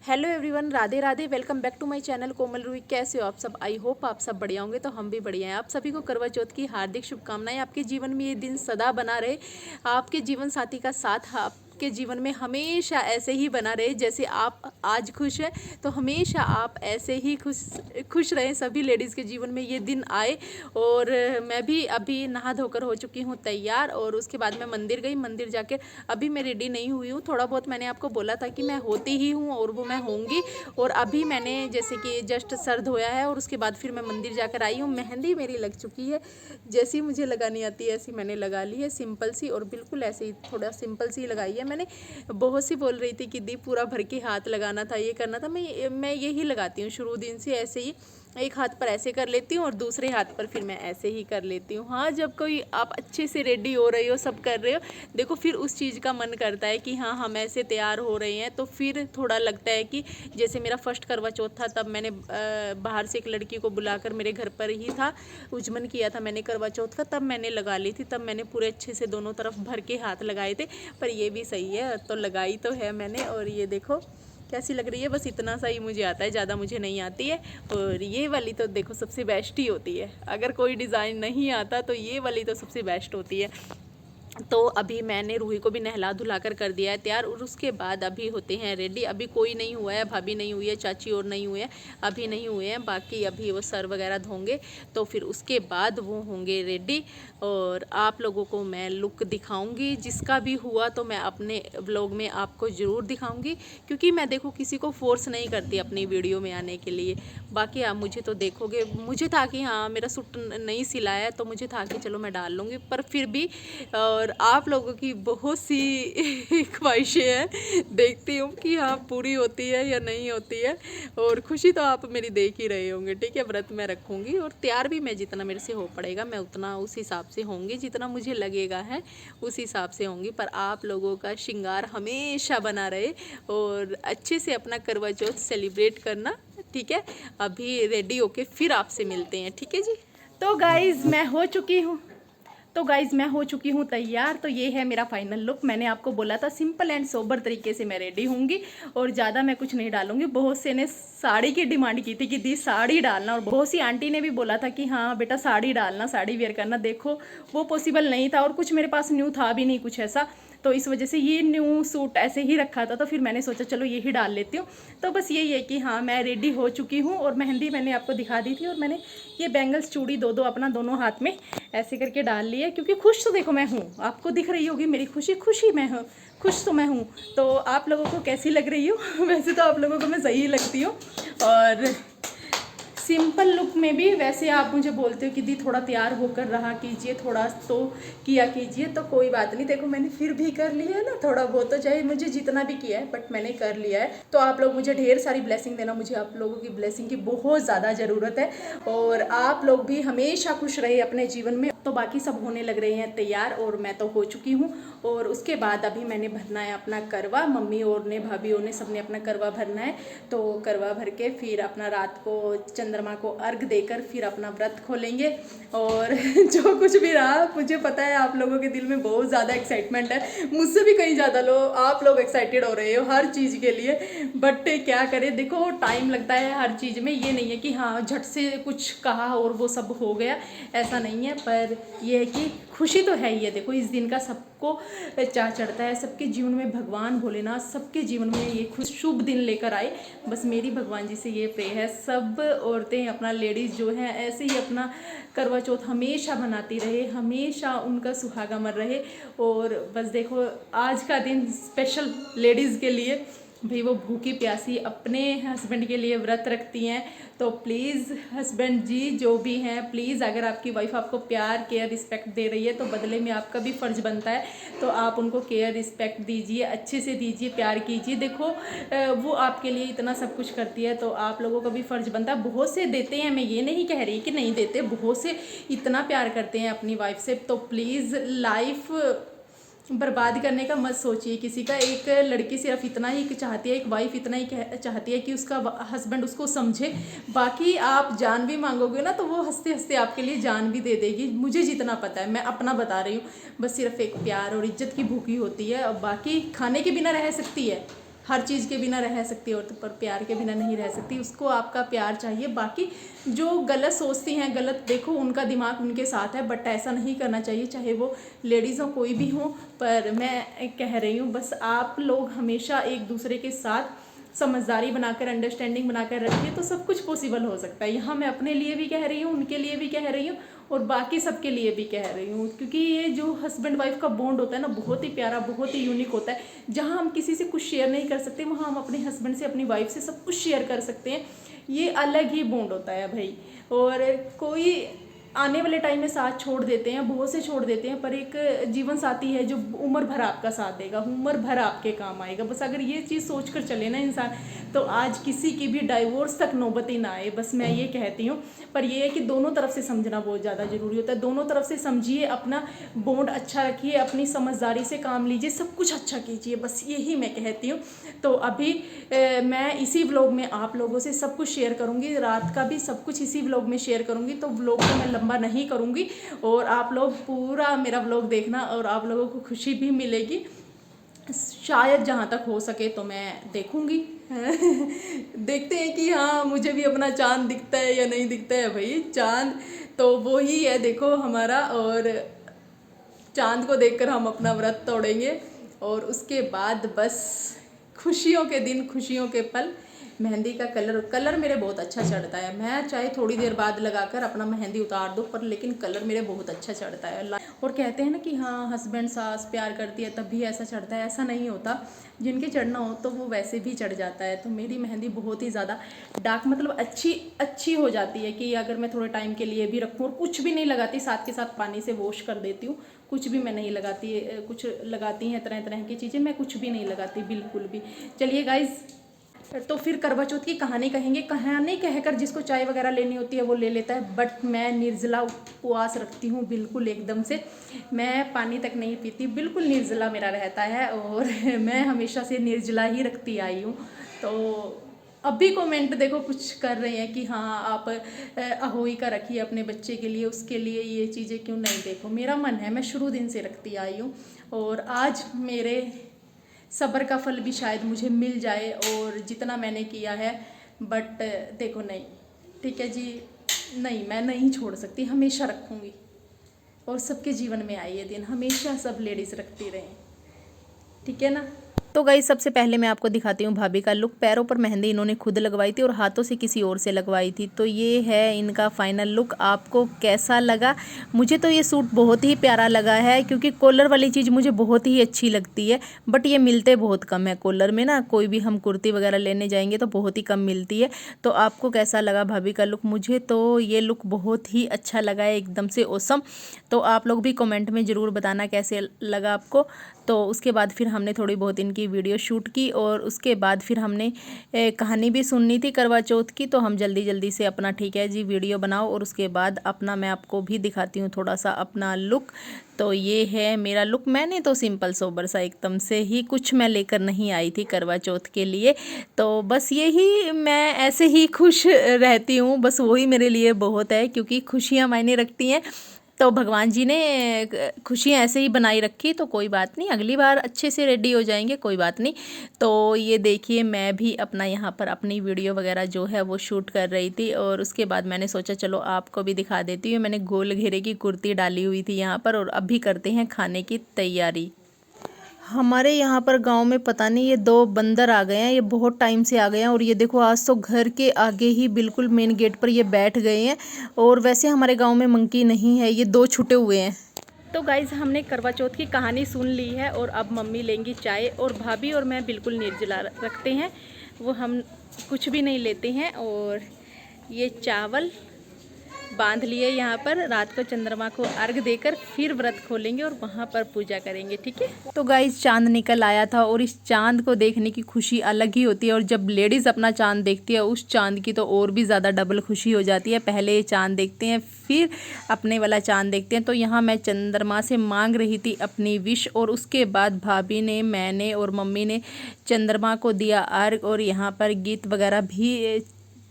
Hello everyone, Radhe Radhe. Welcome back to my channel Komal Rui. कैसे हो आप सब? आई होप आप सब बढ़िया होंगे। तो हम भी बढ़िया हैं। आप सभी को करवा चौथ की हार्दिक शुभकामनाएं। आपके जीवन में ये दिन सदा बना रहे, आपके जीवन साथी का साथ आपके जीवन में हमेशा ऐसे ही बना रहे। जैसे आप आज खुश हैं तो हमेशा आप ऐसे ही खुश खुश रहें। सभी लेडीज़ के जीवन में ये दिन आए। और मैं भी अभी नहा धोकर हो चुकी हूँ तैयार, और उसके बाद मैं मंदिर गई। मंदिर जाकर अभी मैं रेडी नहीं हुई हूँ। थोड़ा बहुत मैंने आपको बोला था कि मैं होती ही हूँ और वो मैं होंगी। और अभी मैंने जैसे कि जस्ट सर धोया है और उसके बाद फिर मैं मंदिर जाकर आई हूँ। मेहंदी मेरी लग चुकी है, जैसी मुझे लगानी आती है ऐसी मैंने लगा ली है, सिंपल सी। और बिल्कुल ऐसे ही थोड़ा सिंपल सी लगाई है मैंने। बहुत सी बोल रही थी कि दी पूरा भर के हाथ लगाना था, ये करना था। मैं यही लगाती हूँ शुरू दिन से, ऐसे ही एक हाथ पर ऐसे कर लेती हूँ और दूसरे हाथ पर फिर मैं ऐसे ही कर लेती हूँ। हाँ, जब कोई आप अच्छे से रेडी हो रही हो, सब कर रहे हो, देखो फिर उस चीज़ का मन करता है कि हाँ हम ऐसे तैयार हो रहे हैं। तो फिर थोड़ा लगता है कि जैसे मेरा फर्स्ट करवा चौथ था, तब मैंने बाहर से एक लड़की को बुलाकर, मेरे घर पर ही था, उजमन किया था मैंने करवा चौथ का, तब मैंने लगा ली थी। तब मैंने पूरे अच्छे से दोनों तरफ भर के हाथ लगाए थे। पर ये भी सही है, तो लगाई तो है मैंने। और ये देखो कैसी लग रही है। बस इतना सा ही मुझे आता है, ज़्यादा मुझे नहीं आती है। और ये वाली तो देखो सबसे बेस्ट ही होती है। अगर कोई डिज़ाइन नहीं आता तो ये वाली तो सबसे बेस्ट होती है। तो अभी मैंने रूही को भी नहला धुला कर दिया है तैयार, और उसके बाद अभी होते हैं रेडी। अभी कोई नहीं हुआ है, भाभी नहीं हुई है, चाची और नहीं हुए हैं, अभी नहीं हुए हैं। बाकी अभी वो सर वगैरह धोंगे तो फिर उसके बाद वो होंगे रेडी। और आप लोगों को मैं लुक दिखाऊंगी, जिसका भी हुआ तो मैं अपने व्लॉग में आपको ज़रूर दिखाऊंगी। क्योंकि मैं देखो किसी को फोर्स नहीं करती अपनी वीडियो में आने के लिए। बाकी आप मुझे तो देखोगे, मुझे था कि हाँ मेरा सूट नहीं सिलाया है तो मुझे था कि चलो मैं डाल लूँगी, पर फिर भी और आप लोगों की बहुत सी ख्वाहिशें हैं, देखती हूँ कि हाँ पूरी होती है या नहीं होती है। और खुशी तो आप मेरी देख ही रहे होंगे। ठीक है, व्रत मैं रखूँगी और तैयार भी मैं जितना मेरे से हो पड़ेगा मैं उतना उस हिसाब से होंगी, जितना मुझे लगेगा है उस हिसाब से होंगी। पर आप लोगों का श्रृंगार हमेशा बना रहे और अच्छे से अपना करवा चौथ सेलिब्रेट करना। ठीक है, अभी रेडी होके फिर आपसे मिलते हैं। ठीक है जी। तो गाइज मैं हो चुकी हूँ तैयार। तो ये है मेरा फाइनल लुक। मैंने आपको बोला था सिंपल एंड सोबर तरीके से मैं रेडी होंगी और ज़्यादा मैं कुछ नहीं डालूंगी। बहुत से ने साड़ी की डिमांड की थी कि दी साड़ी डालना, और बहुत सी आंटी ने भी बोला था कि हाँ बेटा साड़ी डालना, साड़ी वेयर करना। देखो वो पॉसिबल नहीं था और कुछ मेरे पास न्यू था भी नहीं कुछ ऐसा, तो इस वजह से ये न्यू सूट ऐसे ही रखा था। तो फिर मैंने सोचा चलो ये ही डाल लेती हूँ। तो बस यही है कि हाँ मैं रेडी हो चुकी हूँ। और मेहंदी मैंने आपको दिखा दी थी, और मैंने ये बैंगल्स चूड़ी दो दो अपना दोनों हाथ में ऐसे करके डाल ली है। क्योंकि खुश तो देखो मैं हूँ, आपको दिख रही होगी मेरी खुशी, खुशी मैं हूँ, खुश तो मैं हूँ। तो आप लोगों को कैसी लग रही हूँ? वैसे तो आप लोगों को मैं सही लगती हूँ। और सिंपल लुक में भी वैसे आप मुझे बोलते हो कि दी थोड़ा तैयार होकर रहा कीजिए, थोड़ा तो किया कीजिए। तो कोई बात नहीं, देखो मैंने फिर भी कर लिया है ना थोड़ा बहुत, तो चाहे मुझे जितना भी किया है बट मैंने कर लिया है। तो आप लोग मुझे ढेर सारी ब्लेसिंग देना, मुझे आप लोगों की ब्लेसिंग की बहुत ज़्यादा ज़रूरत है। और आप लोग भी हमेशा खुश रहे अपने जीवन में। तो बाकी सब होने लग रहे हैं तैयार, और मैं तो हो चुकी हूँ। और उसके बाद अभी मैंने भरना है अपना करवा। मम्मी और ने, भाभी और ने, सबने अपना करवा भरना है। तो करवा भर के फिर अपना रात को चंद्रमा को अर्घ देकर फिर अपना व्रत खोलेंगे। और जो कुछ भी रहा, मुझे पता है आप लोगों के दिल में बहुत ज़्यादा एक्साइटमेंट है, मुझसे भी कहीं ज़्यादा आप लोग एक्साइटेड हो रहे हो हर चीज़ के लिए। बट क्या करें, देखो टाइम लगता है हर चीज़ में। ये नहीं है कि हाँ झट से कुछ कहा और वो सब हो गया, ऐसा नहीं है। पर यह है कि खुशी तो है ही है। देखो इस दिन का सबको चाह चढ़ता है, सबके जीवन में भगवान भोलेनाथ सबके जीवन में ये खुश शुभ दिन लेकर आए। बस मेरी भगवान जी से ये प्रे है, सब औरतें अपना लेडीज़ जो हैं ऐसे ही अपना करवा चौथ हमेशा मनाती रहे, हमेशा उनका सुहागा मर रहे। और बस देखो आज का दिन स्पेशल लेडीज़ के लिए, भाई वो भूखी प्यासी अपने हस्बैंड के लिए व्रत रखती हैं। तो प्लीज़ हस्बैंड जी जो भी हैं, प्लीज़ अगर आपकी वाइफ आपको प्यार केयर रिस्पेक्ट दे रही है तो बदले में आपका भी फ़र्ज़ बनता है, तो आप उनको केयर रिस्पेक्ट दीजिए, अच्छे से दीजिए, प्यार कीजिए। देखो वो आपके लिए इतना सब कुछ करती है तो आप लोगों का भी फ़र्ज़ बनता है। बहुत से देते हैं, मैं ये नहीं कह रही कि नहीं देते, बहुत से इतना प्यार करते हैं अपनी वाइफ से। तो प्लीज़ लाइफ बर्बाद करने का मत सोचिए किसी का। एक लड़की सिर्फ इतना ही चाहती है, एक वाइफ इतना ही चाहती है कि उसका हस्बैंड उसको समझे। बाकी आप जान भी मांगोगे ना तो वो हंसते हंसते आपके लिए जान भी दे देगी। मुझे जितना पता है, मैं अपना बता रही हूँ। बस सिर्फ एक प्यार और इज्जत की भूखी होती है, और बाकी खाने के बिना रह सकती है, हर चीज़ के बिना रह सकती औरत, पर प्यार के बिना नहीं रह सकती। उसको आपका प्यार चाहिए। बाकी जो गलत सोचती हैं, गलत, देखो उनका दिमाग उनके साथ है, बट ऐसा नहीं करना चाहिए, चाहे वो लेडीज़ हो कोई भी हो। पर मैं कह रही हूँ बस आप लोग हमेशा एक दूसरे के साथ समझदारी बनाकर, अंडरस्टैंडिंग बनाकर रखिए, तो सब कुछ पॉसिबल हो सकता है। यहाँ मैं अपने लिए भी कह रही हूँ, उनके लिए भी कह रही हूँ और बाकी सबके लिए भी कह रही हूँ, क्योंकि ये जो हस्बैंड वाइफ का बॉन्ड होता है ना, बहुत ही प्यारा, बहुत ही यूनिक होता है। जहाँ हम किसी से कुछ शेयर नहीं कर सकते, वहाँ हम अपने हस्बैंड से, अपनी वाइफ से सब कुछ शेयर कर सकते हैं। ये अलग ही बॉन्ड होता है भाई। और कोई आने वाले टाइम में साथ छोड़ देते हैं, बहुत से छोड़ देते हैं, पर एक जीवन साथी है जो उम्र भर आपका साथ देगा, उम्र भर आपके काम आएगा। बस अगर ये चीज़ सोच कर चले ना इंसान, तो आज किसी की भी डाइवोर्स तक नौबत ही ना आए, बस मैं ये कहती हूँ। पर ये है कि दोनों तरफ से समझना बहुत ज़्यादा ज़रूरी होता है। दोनों तरफ से समझिए, अपना बॉन्ड अच्छा रखिए, अपनी समझदारी से काम लीजिए, सब कुछ अच्छा कीजिए, बस यही मैं कहती हूँ। तो अभी मैं इसी व्लॉग में आप लोगों से सब कुछ शेयर करूँगी, रात का भी सब कुछ इसी व्लॉग में शेयर करूँगी। तो व्लॉग को मैं लंबा नहीं करूँगी और आप लोग पूरा मेरा व्लॉग देखना और आप लोगों को खुशी भी मिलेगी। शायद जहाँ तक हो सके तो मैं देखूँगी। देखते हैं कि हाँ मुझे भी अपना चांद दिखता है या नहीं दिखता है। भाई चांद तो वो ही है देखो हमारा, और चांद को देखकर हम अपना व्रत तोड़ेंगे और उसके बाद बस खुशियों के दिन, खुशियों के पल। मेहंदी का कलर मेरे बहुत अच्छा चढ़ता है। मैं चाहे थोड़ी देर बाद लगाकर अपना मेहंदी उतार दूँ, पर लेकिन कलर मेरे बहुत अच्छा चढ़ता है। और कहते हैं ना कि हाँ हस्बैंड सास प्यार करती है तब भी ऐसा चढ़ता है, ऐसा नहीं होता। जिनके चढ़ना हो तो वो वैसे भी चढ़ जाता है। तो मेरी मेहंदी बहुत ही ज़्यादा डार्क, मतलब अच्छी हो जाती है कि अगर मैं थोड़े टाइम के लिए भी रखूँ और कुछ भी नहीं लगाती, साथ के साथ पानी से वॉश कर देती हूँ। कुछ भी मैं नहीं लगाती, कुछ लगाती हैं तरह तरह की चीज़ें, मैं कुछ भी नहीं लगाती बिल्कुल भी। चलिए गाइज़, तो फिर करवा चौथ की कहानी कहेंगे। कहानी कहकर जिसको चाय वगैरह लेनी होती है वो ले लेता है, बट मैं निर्जला उपवास रखती हूँ बिल्कुल एकदम से। मैं पानी तक नहीं पीती, बिल्कुल निर्जला मेरा रहता है और मैं हमेशा से निर्जला ही रखती आई हूँ। तो अभी कमेंट देखो कुछ कर रहे हैं कि हाँ आप अहोई का रखिए अपने बच्चे के लिए, उसके लिए ये चीज़ें क्यों नहीं। देखो मेरा मन है, मैं शुरू दिन से रखती आई हूँ और आज मेरे सब्र का फल भी शायद मुझे मिल जाए और जितना मैंने किया है। बट देखो नहीं, ठीक है जी, नहीं मैं नहीं छोड़ सकती, हमेशा रखूँगी। और सबके जीवन में आए ये दिन, हमेशा सब लेडीज़ रखती रहें, ठीक है ना। तो गाइस सबसे पहले मैं आपको दिखाती हूँ भाभी का लुक। पैरों पर मेहंदी इन्होंने खुद लगवाई थी और हाथों से किसी और से लगवाई थी। तो ये है इनका फाइनल लुक। आपको कैसा लगा? मुझे तो ये सूट बहुत ही प्यारा लगा है, क्योंकि कॉलर वाली चीज़ मुझे बहुत ही अच्छी लगती है, बट ये मिलते बहुत कम है कॉलर में ना। कोई भी हम कुर्ती वगैरह लेने जाएंगे तो बहुत ही कम मिलती है। तो आपको कैसा लगा भाभी का लुक? मुझे तो ये लुक बहुत ही अच्छा लगा है, एकदम से ऑसम। तो आप लोग भी कमेंट में ज़रूर बताना कैसे लगा आपको। तो उसके बाद फिर हमने थोड़ी बहुत इनकी वीडियो शूट की और उसके बाद फिर हमने कहानी भी सुननी थी करवा चौथ की। तो हम जल्दी जल्दी से अपना, ठीक है जी, वीडियो बनाओ और उसके बाद अपना मैं आपको भी दिखाती हूँ थोड़ा सा अपना लुक। तो ये है मेरा लुक। मैंने तो सिंपल सोबर सा एकदम से ही, कुछ मैं लेकर नहीं आई थी करवा चौथ के लिए। तो बस यही, मैं ऐसे ही खुश रहती हूँ, बस वही मेरे लिए बहुत है, क्योंकि खुशियाँ मायने रखती हैं। तो भगवान जी ने खुशियाँ ऐसे ही बनाई रखी, तो कोई बात नहीं, अगली बार अच्छे से रेडी हो जाएंगे, कोई बात नहीं। तो ये देखिए मैं भी अपना यहाँ पर अपनी वीडियो वगैरह जो है वो शूट कर रही थी और उसके बाद मैंने सोचा चलो आपको भी दिखा देती हूँ। मैंने गोल घेरे की कुर्ती डाली हुई थी यहाँ पर और अभी करते हैं खाने की तैयारी। हमारे यहाँ पर गांव में पता नहीं ये दो बंदर आ गए हैं, ये बहुत टाइम से आ गए हैं और ये देखो आज तो घर के आगे ही बिल्कुल मेन गेट पर ये बैठ गए हैं। और वैसे हमारे गांव में मंकी नहीं है, ये दो छुटे हुए हैं। तो गाइज़ हमने करवा चौथ की कहानी सुन ली है और अब मम्मी लेंगी चाय और भाभी और मैं बिल्कुल निर्जला रखते हैं, वो हम कुछ भी नहीं लेते हैं। और ये चावल बांध लिए यहाँ पर, रात को चंद्रमा को अर्घ देकर फिर व्रत खोलेंगे और वहाँ पर पूजा करेंगे, ठीक है। तो गाइस चांद निकल आया था और इस चांद को देखने की खुशी अलग ही होती है और जब लेडीज़ अपना चांद देखती है उस चांद की तो और भी ज़्यादा डबल खुशी हो जाती है। पहले ये चांद देखते हैं फिर अपने वाला चांद देखते हैं। तो यहाँ मैं चंद्रमा से मांग रही थी अपनी विश और उसके बाद भाभी ने, मैंने और मम्मी ने चंद्रमा को दिया अर्घ और यहाँ पर गीत वगैरह भी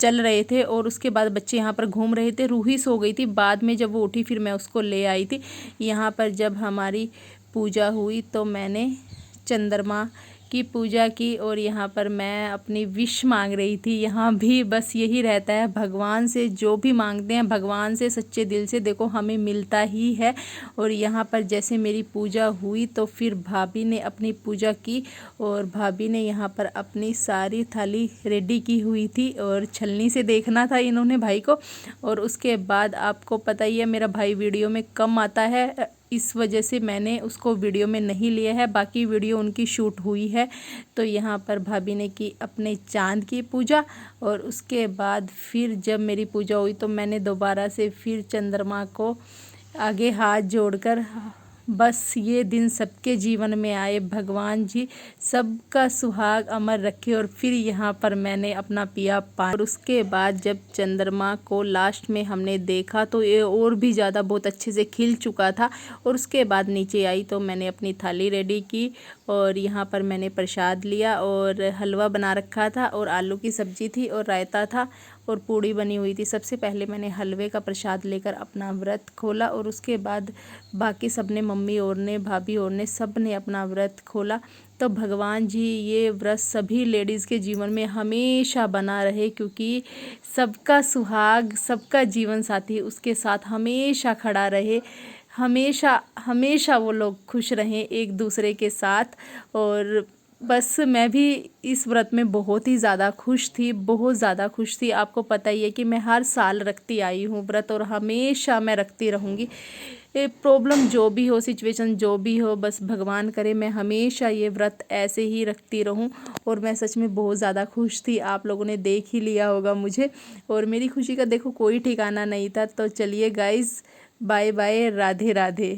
चल रहे थे और उसके बाद बच्चे यहाँ पर घूम रहे थे। रूही सो गई थी, बाद में जब वो उठी फिर मैं उसको ले आई थी। यहाँ पर जब हमारी पूजा हुई तो मैंने चंद्रमा की पूजा की और यहाँ पर मैं अपनी विश मांग रही थी। यहाँ भी बस यही रहता है, भगवान से जो भी मांगते हैं भगवान से सच्चे दिल से देखो हमें मिलता ही है। और यहाँ पर जैसे मेरी पूजा हुई तो फिर भाभी ने अपनी पूजा की और भाभी ने यहाँ पर अपनी सारी थाली रेडी की हुई थी और छलनी से देखना था इन्होंने भाई को। और उसके बाद आपको पता ही है मेरा भाई वीडियो में कम आता है, इस वजह से मैंने उसको वीडियो में नहीं लिया है, बाकी वीडियो उनकी शूट हुई है। तो यहाँ पर भाभी ने की अपने चांद की पूजा और उसके बाद फिर जब मेरी पूजा हुई तो मैंने दोबारा से फिर चंद्रमा को आगे हाथ जोड़कर बस ये दिन सबके जीवन में आए, भगवान जी सबका सुहाग अमर रखे। और फिर यहाँ पर मैंने अपना पिया पानी। और उसके बाद जब चंद्रमा को लास्ट में हमने देखा तो ये और भी ज़्यादा बहुत अच्छे से खिल चुका था। और उसके बाद नीचे आई तो मैंने अपनी थाली रेडी की और यहाँ पर मैंने प्रसाद लिया और हलवा बना रखा था और आलू की सब्ज़ी थी और रायता था और पूड़ी बनी हुई थी। सबसे पहले मैंने हलवे का प्रसाद लेकर अपना व्रत खोला और उसके बाद बाकी सब ने, मम्मी और ने, भाभी और ने, सब ने अपना व्रत खोला। तो भगवान जी ये व्रत सभी लेडीज़ के जीवन में हमेशा बना रहे, क्योंकि सबका सुहाग, सबका जीवन साथी उसके साथ हमेशा खड़ा रहे, हमेशा हमेशा वो लोग खुश रहें एक दूसरे के साथ। और बस मैं भी इस व्रत में बहुत ही ज़्यादा खुश थी, बहुत ज़्यादा खुश थी। आपको पता ही है कि मैं हर साल रखती आई हूँ व्रत और हमेशा मैं रखती रहूँगी। प्रॉब्लम जो भी हो, सिचुएशन जो भी हो, बस भगवान करे मैं हमेशा ये व्रत ऐसे ही रखती रहूं। और मैं सच में बहुत ज़्यादा खुश थी, आप लोगों ने देख ही लिया होगा मुझे। और मेरी खुशी का देखो कोई ठिकाना नहीं था। तो चलिए guys, bye bye, Radhe Radhe.